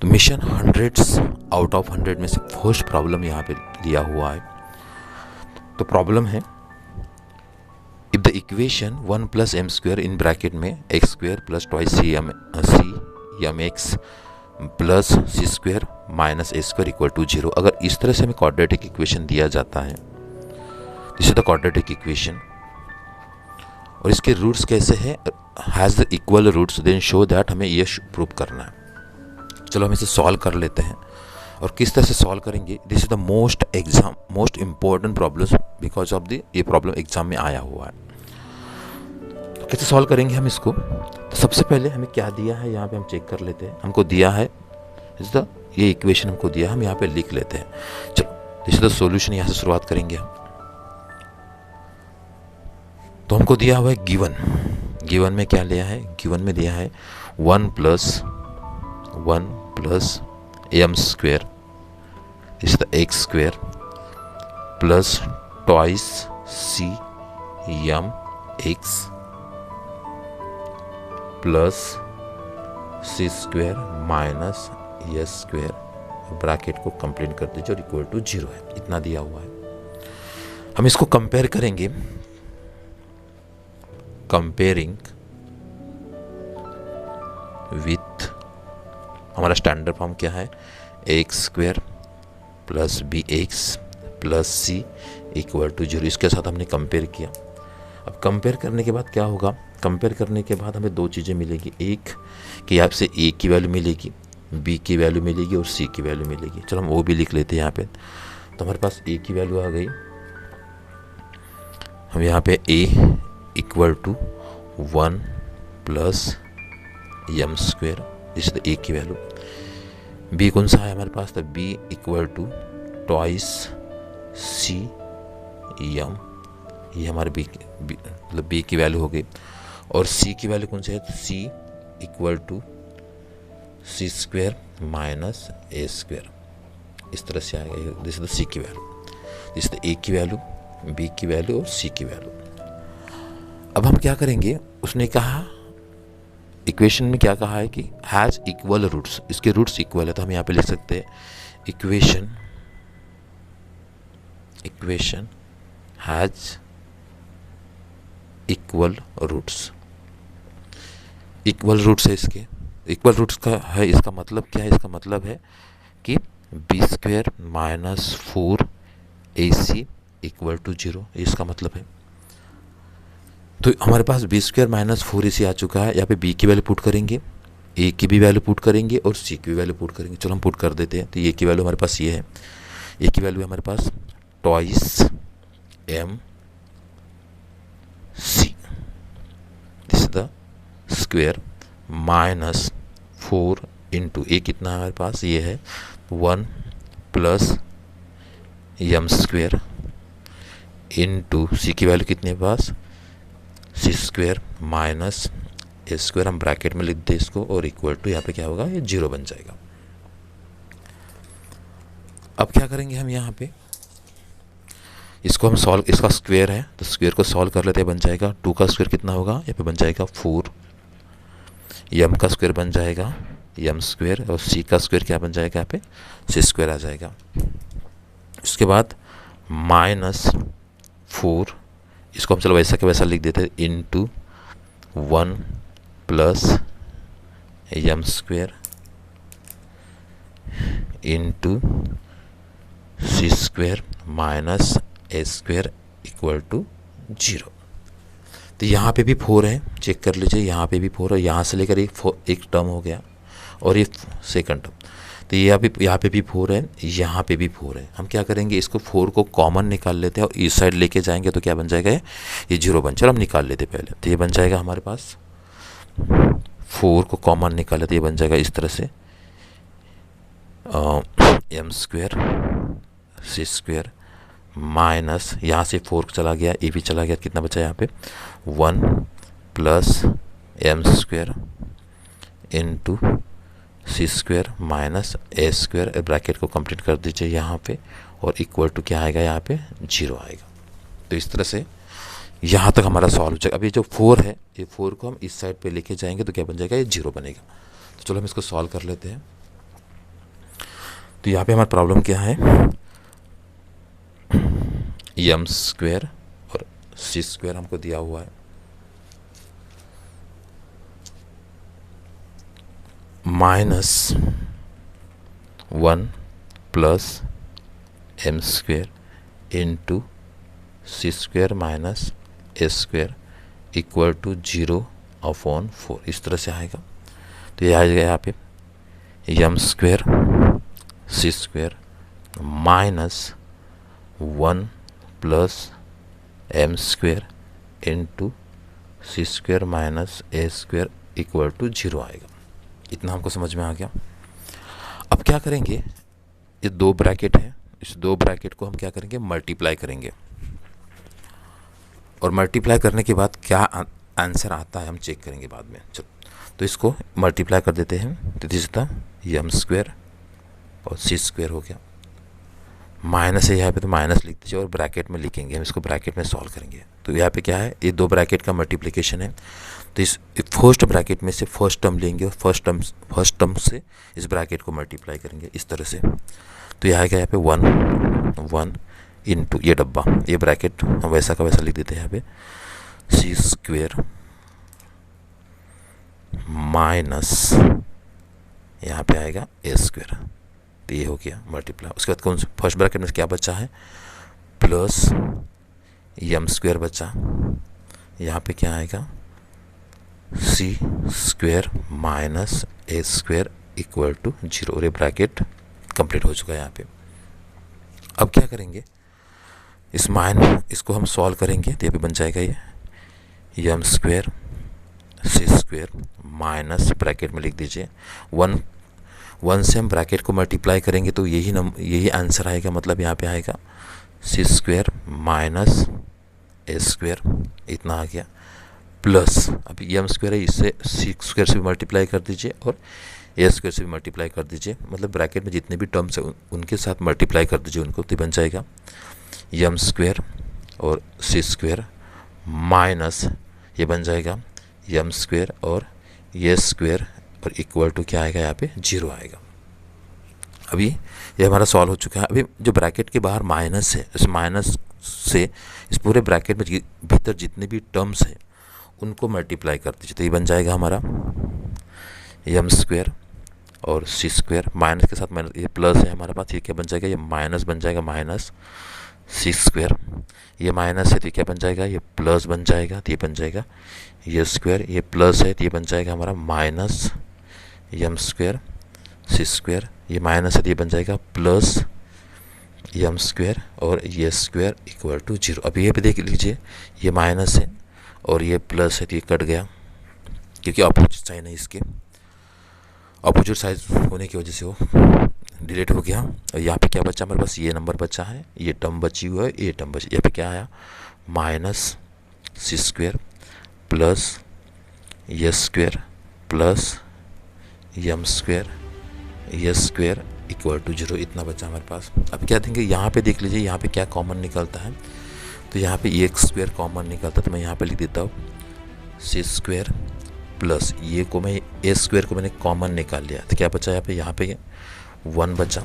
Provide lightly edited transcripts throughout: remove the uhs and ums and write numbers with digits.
Mission hundreds out of 100 में से first problem यहाँ पे दिया हुआ है। तो प्रॉब्लम है, if the equation 1 plus M square in bracket में X square plus twice C M x plus C square minus A square equal to 0, अगर इस तरह से हमें क्वाड्रेटिक इक्वेशन दिया जाता है, this is the quadratic equation, और इसके रूट्स कैसे हैं, has the equal roots, then show that, हमें ये प्रूव करना है। चलो हम इसे सॉल्व कर लेते हैं। और किस तरह से सॉल्व करेंगे, this is the most important problem because of the ये प्रॉब्लम एग्जाम में आया हुआ है। तो कैसे सॉल्व करेंगे हम इसको, तो सबसे पहले हमें क्या दिया है यहाँ पे हम चेक कर लेते हैं। हमको दिया है इस द ये इक्वेशन हमको दिया है, हम यहाँ पे लिख लेते हैं। चलो दिस इज द सॉल्यूशन, यहाँ से शुरुआत करेंगे हम। तो हमको दिया हुआ है गिवन में क्या लिया है, गिवन में दिया है 1 plus M square is the x square plus twice C M x plus C square minus s square, bracket को कंप्लीट कर दीजिए और इक्वल टू 0 है, इतना दिया हुआ है। हम इसको कंपेयर करेंगे, कंपेयरिंग विथ, हमारा स्टैंडर्ड फॉर्म क्या है, x square plus b x plus c equal to 0, इसके साथ हमने कंपेयर किया। अब कंपेयर करने के बाद क्या होगा, कंपेयर करने के बाद हमें दो चीज़ें मिलेगी, एक कि यहाँ से ए की वैल्यू मिलेगी, बी की वैल्यू मिलेगी और सी की वैल्यू मिलेगी। चलो हम वो भी लिख लेते हैं यहाँ पे। तो हमारे पास ए की वैल्यू आ गई, हम यहाँ पे A equal to 1 plus M square, इस ए की वैल्यू। बी कौन सा है हमारे पास, तो b equal to twice C m, ये हमारे मतलब बी की वैल्यू हो गई। और सी की वैल्यू कौन सी है, तो C equal to C square minus A square, इस तरह से आएगा। दिस इज द सी की value, this is the A की वैल्यू, बी की वैल्यू और सी की वैल्यू। अब हम क्या करेंगे, उसने कहा इक्वेशन में क्या कहा है कि हैज़ इक्वल रूट्स, इसके रूट्स इक्वल है, तो हम यहाँ पे लिख सकते हैं equation has equal roots. Equal roots है इसके, इक्वल रूट्स का है, इसका मतलब क्या है, इसका मतलब है कि b square minus 4ac equal to 0, इसका मतलब है। तो हमारे पास बी स्क्वेयर माइनस 4ac आ चुका है, यहाँ पे बी की वैल्यू पुट करेंगे, ए की भी वैल्यू पुट करेंगे और सी की भी वैल्यू पुट करेंगे। चलो हम पुट कर देते हैं। तो ए की वैल्यू हमारे पास ये है, ए की वैल्यू है हमारे पास twice M C, this is the square minus 4 into A कितना है हमारे पास, ये है 1 plus M square into C की वैल्यू कितने पास, सी स्क्वेयर माइनस ए स्क्वेयर, हम ब्रैकेट में लिख दे इसको, और इक्वल टू यहाँ पे क्या होगा, ये 0 बन जाएगा। अब क्या करेंगे हम यहाँ पे, इसको हम सॉल्व, इसका स्क्वेयर है तो स्क्वेयर को सॉल्व कर लेते हैं, बन जाएगा 2 का स्क्वेयर कितना होगा, यहाँ पे बन जाएगा 4, एम का स्क्वेयर बन जाएगा एम स्क्वेयर, और सी का स्क्वेयर क्या बन जाएगा, यहाँ पे सी स्क्वेयर आ जाएगा। उसके बाद माइनस 4, इसको हम चलो वैसा के वैसा लिख देते हैं, into 1 plus M square into c square minus A square equal to 0। तो यहाँ पे भी 4 है, चेक कर लीजिए, यहाँ पे भी 4 है, यहाँ से लेकर एक टर्म हो गया और ये सेकंड टर्म। तो यहाँ पे भी 4 है, यहाँ पे भी 4 है। हम क्या करेंगे, इसको 4 को कॉमन निकाल लेते हैं और इस साइड लेके जाएंगे तो क्या बन जाएगा, ये 0 बन, चलो हम निकाल लेते पहले। तो ये बन जाएगा हमारे पास, 4 को कॉमन निकाले तो ये बन जाएगा इस तरह से, M square c square minus, यहाँ से 4 चला गया, ए भी चला गया, कितना बचा यहाँ पे 1 plus M square into c square minus ए स्क्वेयर, ब्रैकेट को कंप्लीट कर दीजिए यहाँ पे, और इक्वल टू क्या आएगा, यहाँ पे 0 आएगा। तो इस तरह से यहाँ तक हमारा सॉल्व हो जाएगा। अब ये जो 4 है, ये 4 को हम इस साइड पे लेके जाएंगे तो क्या बन जाएगा, ये 0 बनेगा। तो चलो हम इसको सॉल्व कर लेते हैं। तो यहाँ पे हमारा प्रॉब्लम क्या है, एम स्क्वेयर और सी स्क्वेयर हमको दिया हुआ है, minus 1 plus M square into c square minus A square equal to 0/4, इस तरह से आएगा। तो ये आ जाएगा यहाँ पे m square c square minus 1 plus M square into c square minus A square equal to 0 आएगा। इतना हमको समझ में आ गया। अब क्या करेंगे, ये दो ब्रैकेट है, इस दो ब्रैकेट को हम क्या करेंगे, मल्टीप्लाई करेंगे, और मल्टीप्लाई करने के बाद क्या आंसर आता है हम चेक करेंगे बाद में। चलो, तो इसको मल्टीप्लाई कर देते हैं। तो दिस था एम स्क्वेयर और सी स्क्वेयर हो गया, माइनस है यहाँ पे तो माइनस लिख दीजिए और ब्रैकेट में लिखेंगे, हम इसको ब्रैकेट में सॉल्व करेंगे। तो यहाँ पे क्या है, ये दो ब्रैकेट का मल्टीप्लिकेशन है। तो इस फर्स्ट ब्रैकेट में से फर्स्ट टर्म लेंगे और फर्स्ट टर्म से इस ब्रैकेट को मल्टीप्लाई करेंगे इस तरह से। तो यहाँ आएगा यहाँ पे 1 इंटू ये डब्बा, ये ब्रैकेट हम वैसा का वैसा लिख देते हैं यहाँ पे, सी स्क्वेयर माइनस यहाँ पे आएगा ए स्क्वेयर। तो ये हो गया मल्टीप्लाई। उसके बाद कौन सा फर्स्ट ब्रैकेट में क्या बचा है, प्लस एम स्क्वेयर बचा, यहाँ पे क्या आएगा C square minus A square equal to 0, और ये ब्रैकेट कंप्लीट हो चुका है यहाँ पे। अब क्या करेंगे, इसको हम सॉल्व करेंगे। तो ये भी बन जाएगा ये M square c square minus bracket में लिख दीजिए 1 से हम ब्रैकेट को मल्टीप्लाई करेंगे तो यही आंसर आएगा, मतलब यहाँ पे आएगा सी स्क्वेयर माइनस ए स्क्वेयर, इतना आ गया, प्लस अभी एम स्क्वेयर है, इससे सी स्क्वेयर से भी मल्टीप्लाई कर दीजिए और ए स्क्वेयर से भी मल्टीप्लाई कर दीजिए, मतलब ब्रैकेट में जितने भी टर्म्स हैं उनके साथ मल्टीप्लाई कर दीजिए उनको। तो बन जाएगा एम स्क्वेयर और सी स्क्वेयर माइनस ये बन जाएगा एम स्क्वेयर और ए स्क्वेयर और इक्वल टू क्या आएगा, यहाँ पे 0 आएगा। अभी ये हमारा सॉल्व हो चुका है। अभी जो ब्रैकेट के बाहर माइनस है, इस माइनस से इस पूरे ब्रैकेट में भीतर जितने भी टर्म्स हैं उनको मल्टीप्लाई कर दीजिए। तो ये बन जाएगा हमारा एम स्क्वेयर और सी स्क्वेयर, माइनस के साथ माइनस, ये प्लस है हमारे पास, ये क्या बन जाएगा, ये माइनस बन जाएगा, माइनस सी स्क्वेयर, ये माइनस है तो ये क्या बन जाएगा, ये प्लस बन जाएगा, तो ये बन जाएगा ये स्क्वेयर, ये प्लस है तो ये बन जाएगा हमारा minus M square c square, ये माइनस है तो ये बन जाएगा प्लस एम स्क्वेयर और ये स्क्वेयर इक्वल टू 0। अब ये भी देख लीजिए, ये माइनस है और ये प्लस है तो ये कट गया, क्योंकि अपोजिट साइन है, इसके अपोजिट साइन होने की वजह से वो डिलीट हो गया। और यहाँ पे क्या बचा हमारे पास, ये नंबर बचा है, ये टर्म बची हुआ है, ये टर्म बची, यहाँ पे क्या आया माइनस सी स्क्वेयर प्लस ये स्क्वेयर प्लस एम स्क्वेयर ये स्क्वेयर इक्वल टू 0, इतना बचा हमारे पास। अब क्या देंगे, यहाँ पे देख लीजिए, यहाँ पे क्या कॉमन निकलता है, तो यहाँ पे एक स्क्वेयर कॉमन निकलता है, तो मैं यहाँ पे लिख देता हूँ सी स्क्वेयर प्लस ये को मैं ए स्क्वेयर को मैंने कॉमन निकाल लिया, तो क्या बचा यहाँ पे 1 बचा,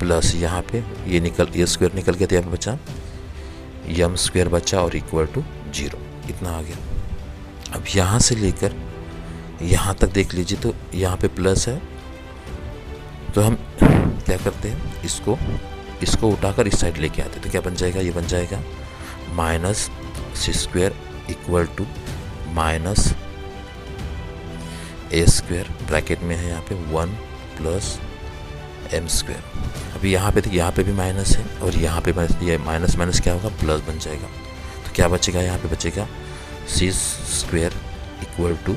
प्लस यहाँ पे ये स्क्वेयर निकल गया, तो यहाँ पे बचा एम स्क्वेयर बचा और इक्वल टू 0, इतना आ गया। अब यहाँ से लेकर यहाँ तक देख लीजिए, तो यहाँ पे प्लस है, तो हम क्या करते हैं, इसको उठाकर इस साइड लेके आते हैं, तो क्या बन जाएगा, ये बन जाएगा minus c square equal to minus A square, bracket में है यहाँ पे 1 प्लस एम स्क्वेयर। अभी यहाँ पे भी माइनस है और यहाँ पे ये माइनस माइनस क्या होगा, प्लस बन जाएगा। तो क्या बचेगा, यहाँ पे बचेगा C square equal to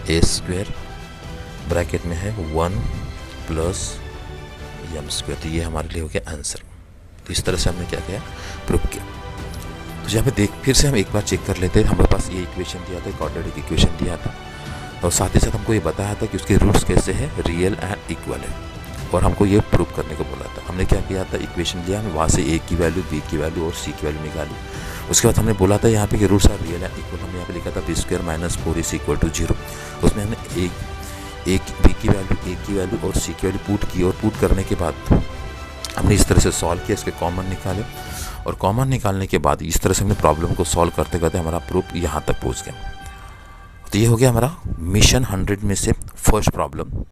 A square, bracket में है 1 प्लस एम स्क्वेयर। तो ये हमारे लिए हो गया आंसर। तो इस तरह से हमने क्या किया, प्रूव किया। तो यहाँ पे फिर से हम एक बार चेक कर लेते हैं। हमारे पास ये इक्वेशन दिया था, क्वाड्रेटिक इक्वेशन दिया था, और साथ ही साथ हमको ये बताया था कि उसके रूट्स कैसे हैं, रियल एंड इक्वल है, और हमको ये प्रूव करने को बोला था। हमने क्या किया था, इक्वेशन लिया, वहाँ से ए की वैल्यू, बी की वैल्यू और सी की वैल्यू निकाली। उसके बाद हमने बोला था यहाँ पे कि roots are real and equal, हमने यहाँ पे लिखा था b square minus 4 is equal to 0। उसमें हमने एक बी की वैल्यू, ए की वैल्यू और सी की वैल्यू पुट की, और पुट करने के बाद हमने इस तरह से सॉल्व किया, इसके कॉमन निकाले, और कॉमन निकालने के बाद इस तरह से हमने प्रॉब्लम को सॉल्व करते करते हमारा प्रूफ यहाँ तक पहुँच गया। तो ये हो गया हमारा मिशन 100 में से फर्स्ट प्रॉब्लम।